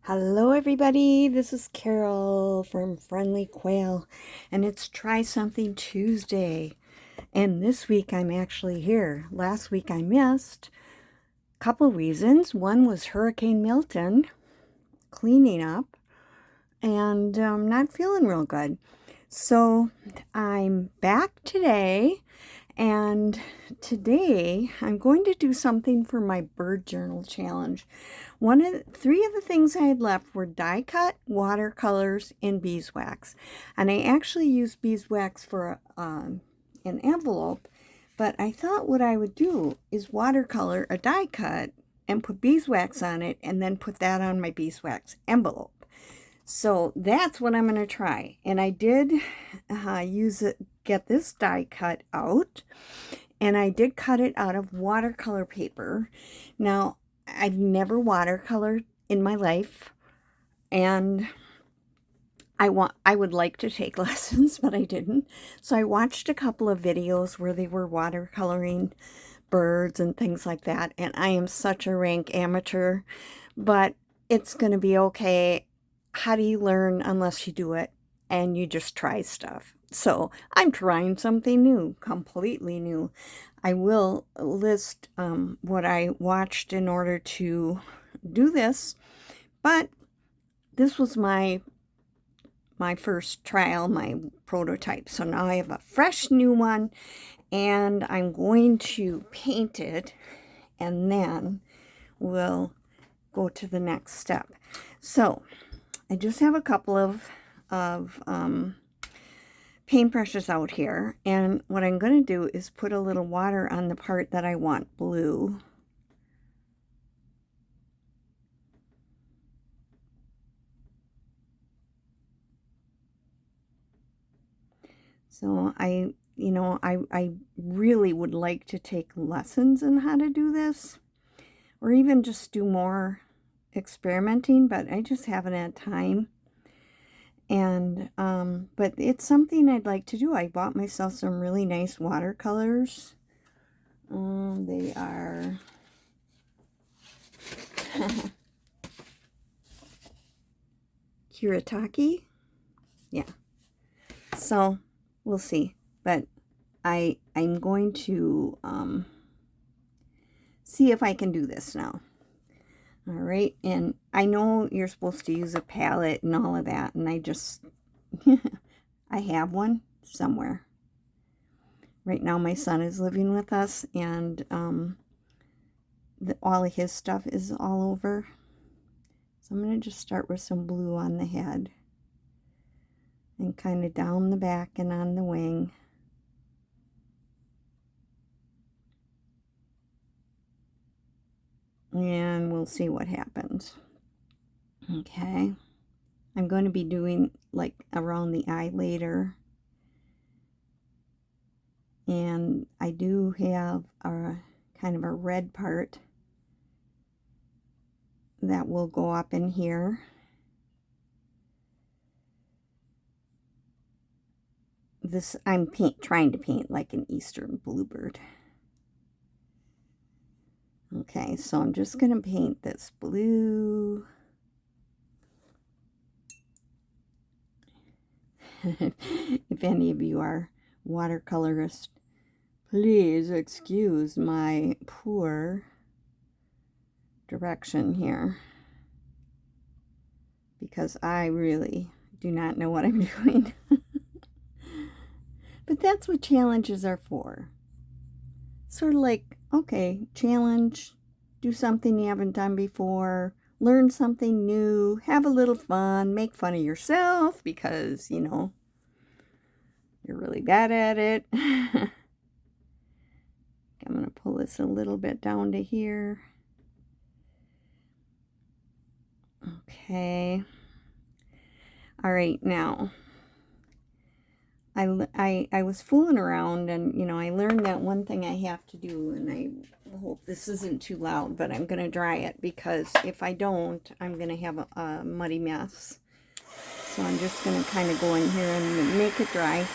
Hello everybody, this is Carol from Friendly Quail, and it's Try Something Tuesday. And this week I'm actually here. Last week I missed. Couple reasons. One was Hurricane Milton, cleaning up, and not feeling real good. So I'm back today, and today I'm going to do something for my bird journal challenge. Three of the things I had left were die cut, watercolors, and beeswax. And I actually used beeswax for an envelope, but I thought what I would do is watercolor a die cut and put beeswax on it and then put that on my beeswax envelope. So that's what I'm going to try. And I did get this die cut out, and I did cut it out of watercolor paper. Now, I've never watercolored in my life, and I would like to take lessons, but I didn't. So I watched a couple of videos where they were watercoloring birds and things like that, and I am such a rank amateur, but it's going to be okay. How do you learn unless you do it and you just try stuff? So I'm trying something new, completely new. I will list what I watched in order to do this, but this was my first trial, my prototype. So now I have a fresh new one, and I'm going to paint it, and then we'll go to the next step. So I just have a couple of paintbrushes out here, and what I'm going to do is put a little water on the part that I want blue. So I really would like to take lessons in how to do this, or even just do more experimenting, but I just haven't had time. And but it's something I'd like to do. I bought myself some really nice watercolors. They are Kiritaki. Yeah. So we'll see. But I'm going to see if I can do this now. All right, and I know you're supposed to use a palette and all of that, and I just, I have one somewhere. Right now my son is living with us, and all of his stuff is all over. So I'm going to just start with some blue on the head, and kind of down the back and on the wing. And we'll see what happens. Okay. I'm going to be doing like around the eye later. And I do have a kind of a red part that will go up in here. This I'm trying to paint like an eastern bluebird. Okay, so I'm just going to paint this blue. If any of you are watercolorists, please excuse my poor direction here, because I really do not know what I'm doing. But that's what challenges are for. Sort of like, okay, challenge, do something you haven't done before, learn something new, have a little fun, make fun of yourself because, you know, you're really bad at it. I'm going to pull this a little bit down to here. Okay. All right, now I was fooling around, and you know, I learned that one thing I have to do, and I hope this isn't too loud, but I'm going to dry it, because if I don't, I'm going to have a muddy mess. So I'm just going to kind of go in here and make it dry.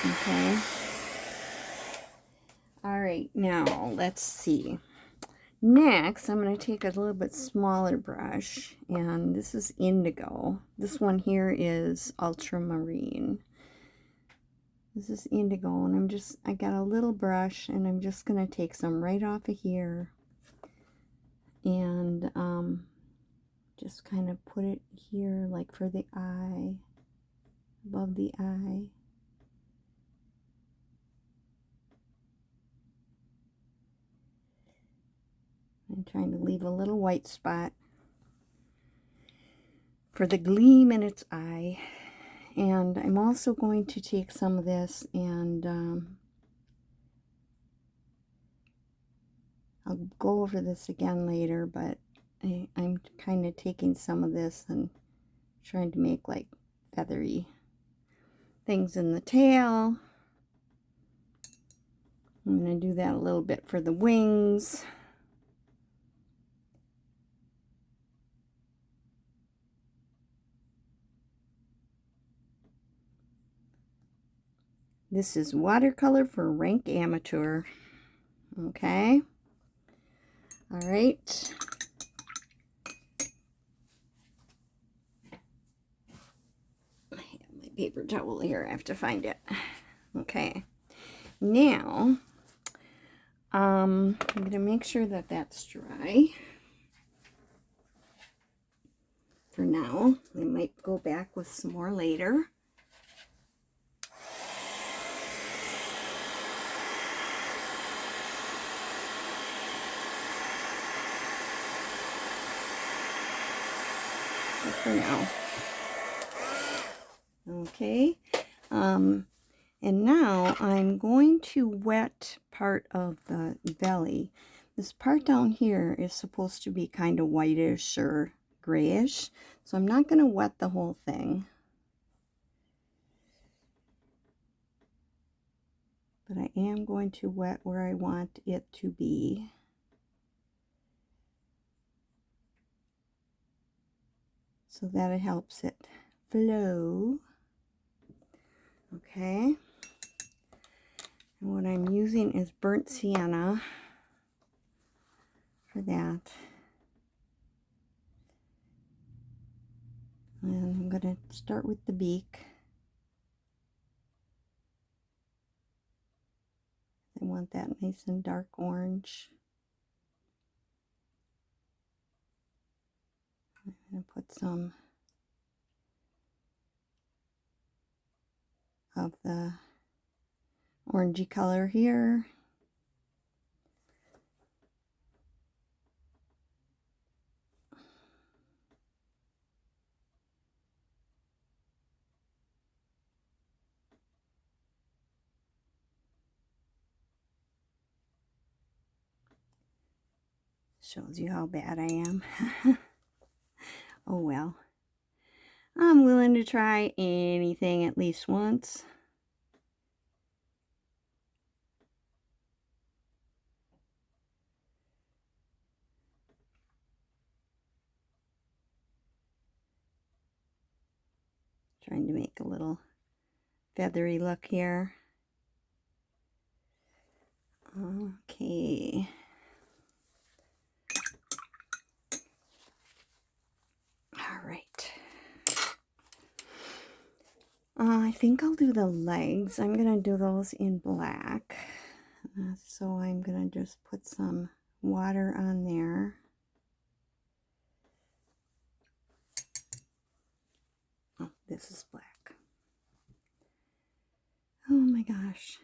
Okay. All right, now let's see. Next, I'm going to take a little bit smaller brush, and this is indigo. This one here is ultramarine. This is indigo, and I got a little brush, and I'm just going to take some right off of here, and just kind of put it here, like for the eye, above the eye. I'm trying to leave a little white spot for the gleam in its eye. And I'm also going to take some of this and I'll go over this again later, but I'm kind of taking some of this and trying to make like feathery things in the tail. I'm going to do that a little bit for the wings. This is watercolor for rank amateur. Okay. All right. I have my paper towel here. I have to find it. Okay. Now, I'm going to make sure that that's dry. For now, I might go back with some more later. For now. Okay. And now I'm going to wet part of the belly. This part down here is supposed to be kind of whitish or grayish, so I'm not going to wet the whole thing. But I am going to wet where I want it to be. So that it helps it flow. Okay. And what I'm using is burnt sienna for that. And I'm going to start with the beak. I want that nice and dark orange. I'm going to put some of the orangey color here. Shows you how bad I am. Oh well. I'm willing to try anything at least once. Trying to make a little feathery look here. Okay. All right. I think I'll do the legs. I'm going to do those in black. So I'm going to just put some water on there. Oh, this is black. Oh my gosh.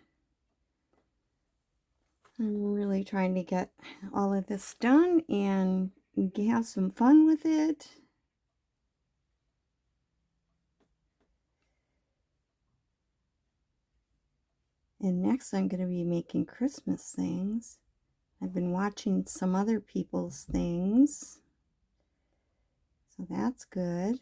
I'm really trying to get all of this done and have some fun with it. And next I'm going to be making Christmas things. I've been watching some other people's things. So that's good.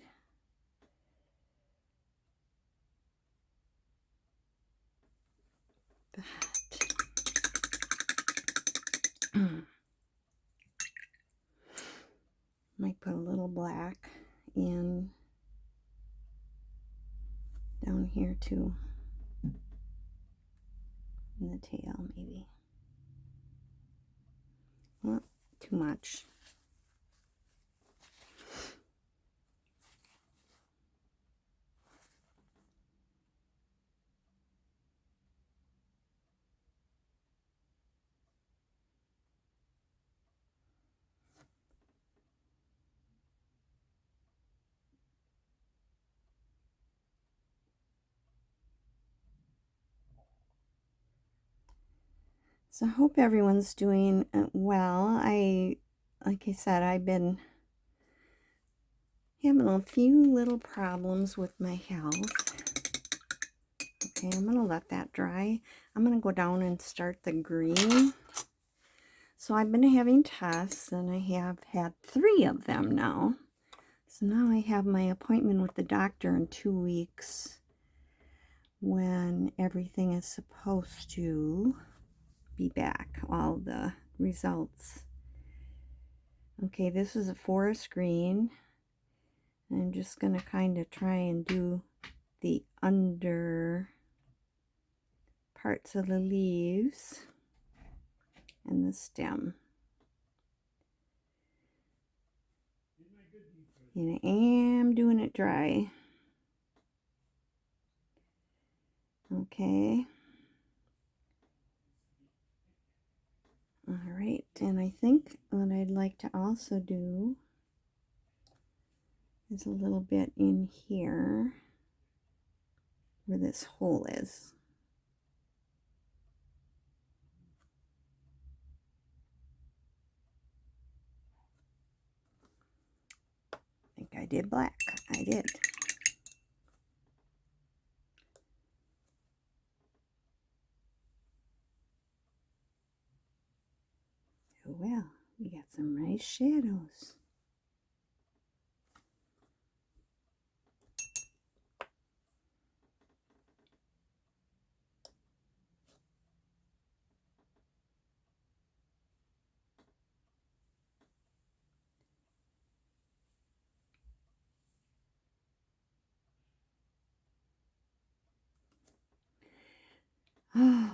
Might put a little black in down here too. In the tail maybe. Well, too much. So I hope everyone's doing well. Like I said, I've been having a few little problems with my health. Okay, I'm going to let that dry. I'm going to go down and start the green. So I've been having tests, and I have had 3 of them now. So now I have my appointment with the doctor in 2 weeks when everything is supposed to be back, all the results. Okay, this is a forest green. I'm just going to kind of try and do the under parts of the leaves and the stem. And I am doing it dry. Okay. All right, and I think what I'd like to also do is a little bit in here where this hole is. I think I did black. I did. Oh, well, we got some nice shadows. Oh,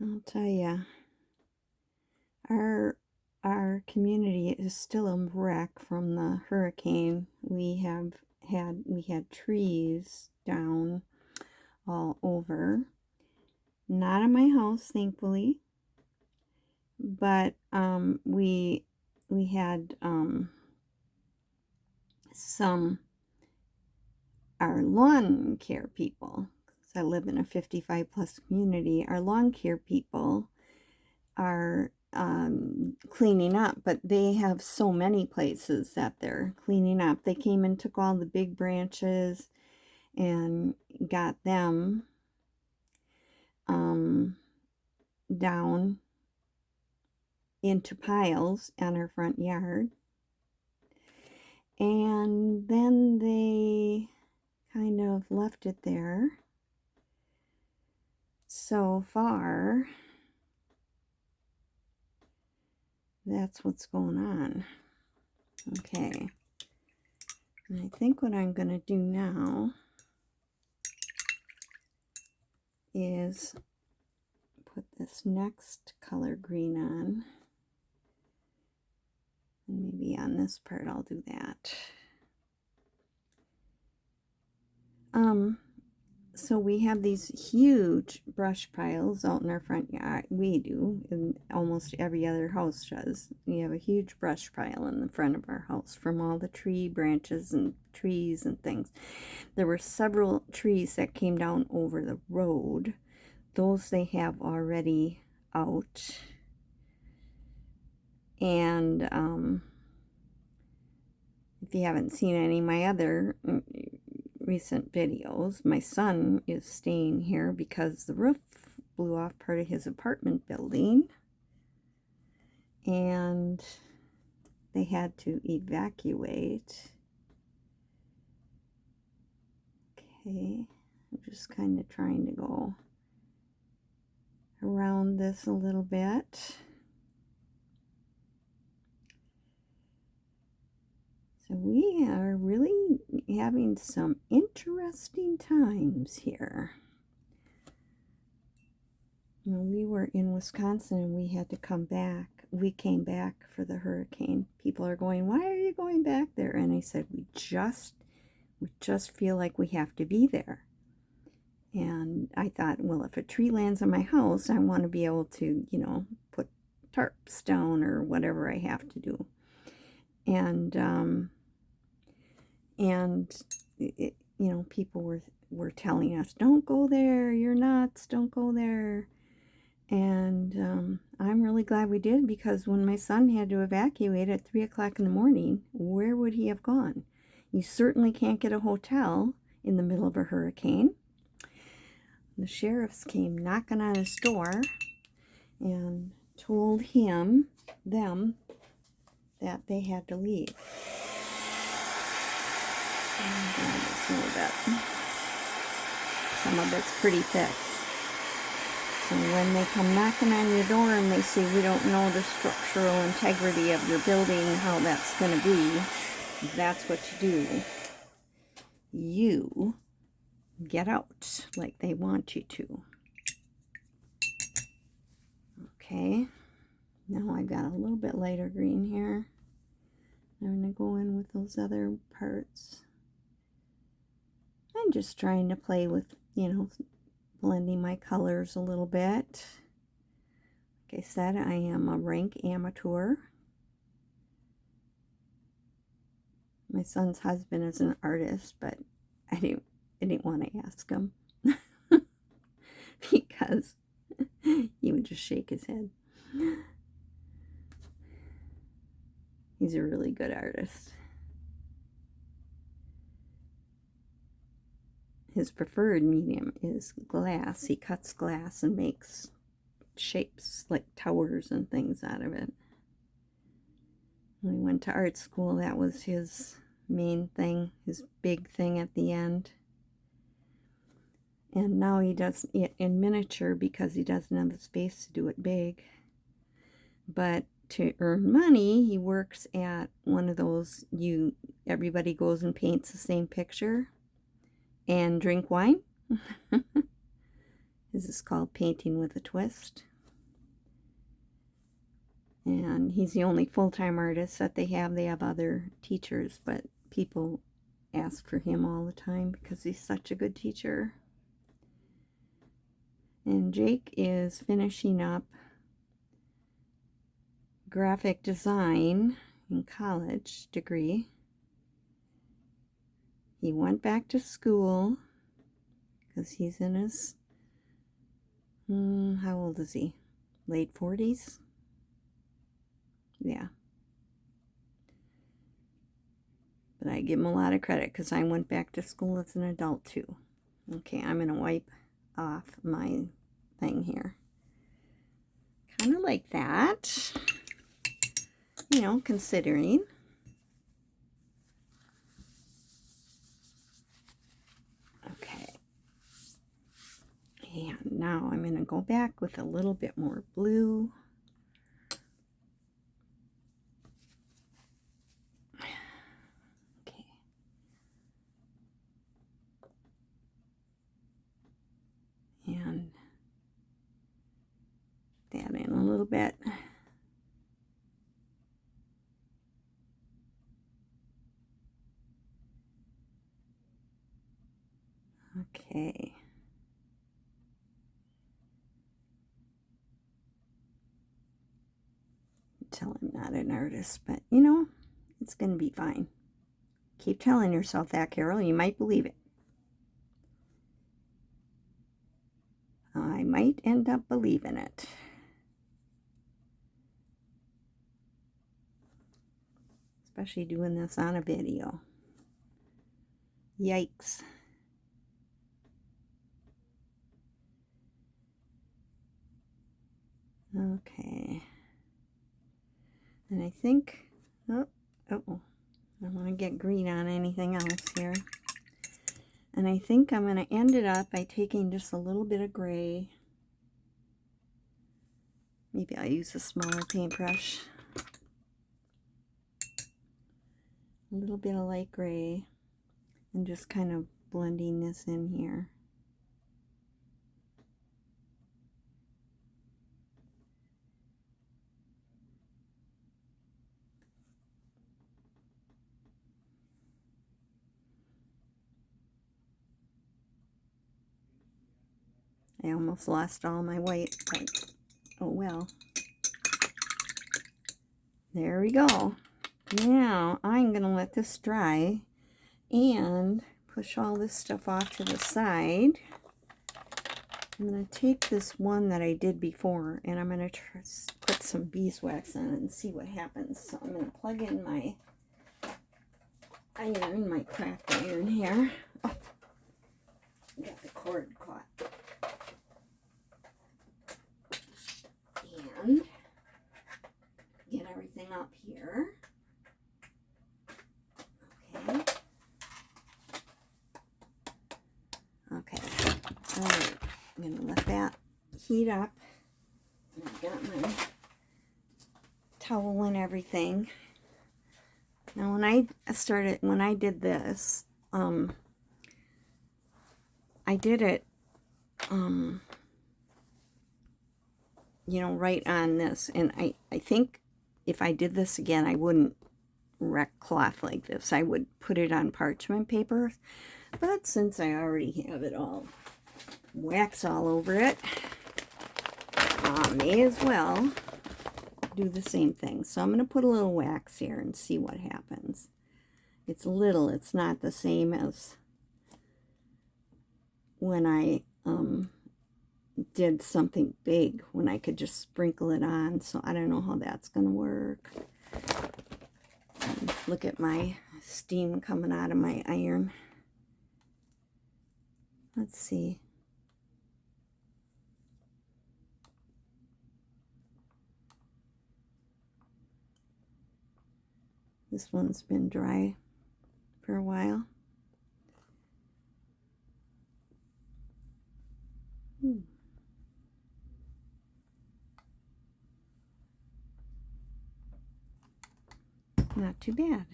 I'll tell you, our community is still a wreck from the hurricane. We had trees down all over. Not in my house, thankfully, but we had some our lawn care people. I live in a 55 plus community. Our lawn care people are cleaning up, but they have so many places that they're cleaning up. They came and took all the big branches and got them down into piles on our front yard. And then they kind of left it there. So far, that's what's going on. Okay. And I think what I'm going to do now is put this next color green on. And maybe on this part I'll do that. So we have these huge brush piles out in our front yard. We do, and almost every other house does. We have a huge brush pile in the front of our house from all the tree branches and trees and things. There were several trees that came down over the road. Those they have already out. And if you haven't seen any of my other recent videos, my son is staying here because the roof blew off part of his apartment building and they had to evacuate. Okay, I'm just kind of trying to go around this a little bit. So we are really having some interesting times here. You know, we were in Wisconsin and we had to come back. We came back for the hurricane. People are going, why are you going back there? And I said, we just feel like we have to be there. And I thought, well, if a tree lands on my house, I want to be able to, you know, put tarps down or whatever I have to do. And it, you know, people were telling us, don't go there, you're nuts, don't go there. And I'm really glad we did, because when my son had to evacuate at 3 o'clock in the morning, where would he have gone? You certainly can't get a hotel in the middle of a hurricane. The sheriffs came knocking on his door and told them, that they had to leave. And this little bit. Some of it's pretty thick. So when they come knocking on your door and they say, we don't know the structural integrity of your building, how that's going to be, that's what you do. You get out like they want you to. Okay, now I've got a little bit lighter green here. I'm going to go in with those other parts. I'm just trying to play with, you know, blending my colors a little bit. Like I said, I am a rank amateur. My son's husband is an artist, but I didn't want to ask him because he would just shake his head. He's a really good artist. His preferred medium is glass. He cuts glass and makes shapes like towers and things out of it. When he went to art school, that was his main thing, his big thing at the end. And now he does it in miniature because he doesn't have the space to do it big. But to earn money, he works at one of those, everybody goes and paints the same picture and drink wine. This is called Painting with a Twist. And he's the only full-time artist that they have. They have other teachers, but people ask for him all the time because he's such a good teacher. And Jake is finishing up graphic design in college degree. He went back to school because he's in his, how old is he? Late 40s? Yeah. But I give him a lot of credit because I went back to school as an adult too. Okay, I'm going to wipe off my thing here. Kind of like that. You know, considering. Okay. And now I'm going to go back with a little bit more blue. Okay. And that in a little bit. Okay. Tell I'm not an artist, but you know, it's going to be fine. Keep telling yourself that, Carol. You might believe it. I might end up believing it. Especially doing this on a video. Yikes. Okay. And I think, I don't want to get green on anything else here. And I think I'm going to end it up by taking just a little bit of gray. Maybe I'll use a smaller paintbrush. A little bit of light gray. And just kind of blending this in here. I almost lost all my white, but oh well. There we go. Now I'm going to let this dry and push all this stuff off to the side. I'm going to take this one that I did before and I'm going to put some beeswax on it and see what happens. So I'm going to plug in my iron, my craft iron here. Oh, got the cord caught. And get everything up here. Okay. Okay. All right. I'm going to let that heat up. I've got my towel and everything. Now when I did this, I did it, you know, right on this. And I think if I did this again, I wouldn't wreck cloth like this. I would put it on parchment paper. But since I already have it all wax all over it, may as well do the same thing. So I'm going to put a little wax here and see what happens. It's little, it's not the same as when I did something big, when I could just sprinkle it on. So I don't know how that's going to work. Look at my steam coming out of my iron. Let's see. This one's been dry for a while. Not too bad.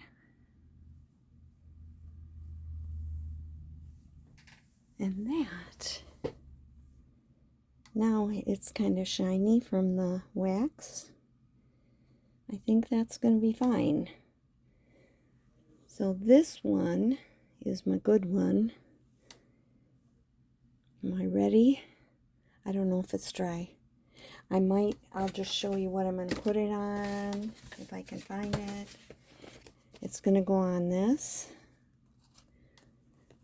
And that, now it's kind of shiny from the wax. I think that's going to be fine. So this one is my good one. Am I ready? I don't know if it's dry. I'll just show you what I'm going to put it on, if I can find it. It's going to go on this,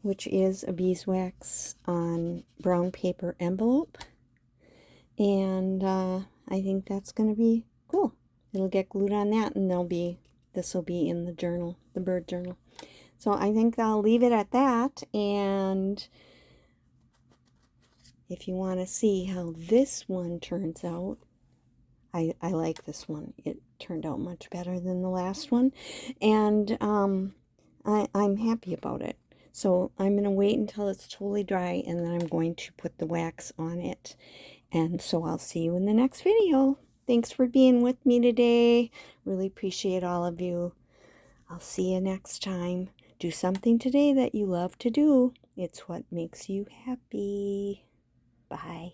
which is a beeswax on brown paper envelope. And I think that's going to be cool. It'll get glued on that, and this will be in the journal, the bird journal. So I think I'll leave it at that. And if you want to see how this one turns out, I like this one. It turned out much better than the last one. And I'm happy about it. So I'm going to wait until it's totally dry, and then I'm going to put the wax on it. And so I'll see you in the next video. Thanks for being with me today. Really appreciate all of you. I'll see you next time. Do something today that you love to do. It's what makes you happy. Bye.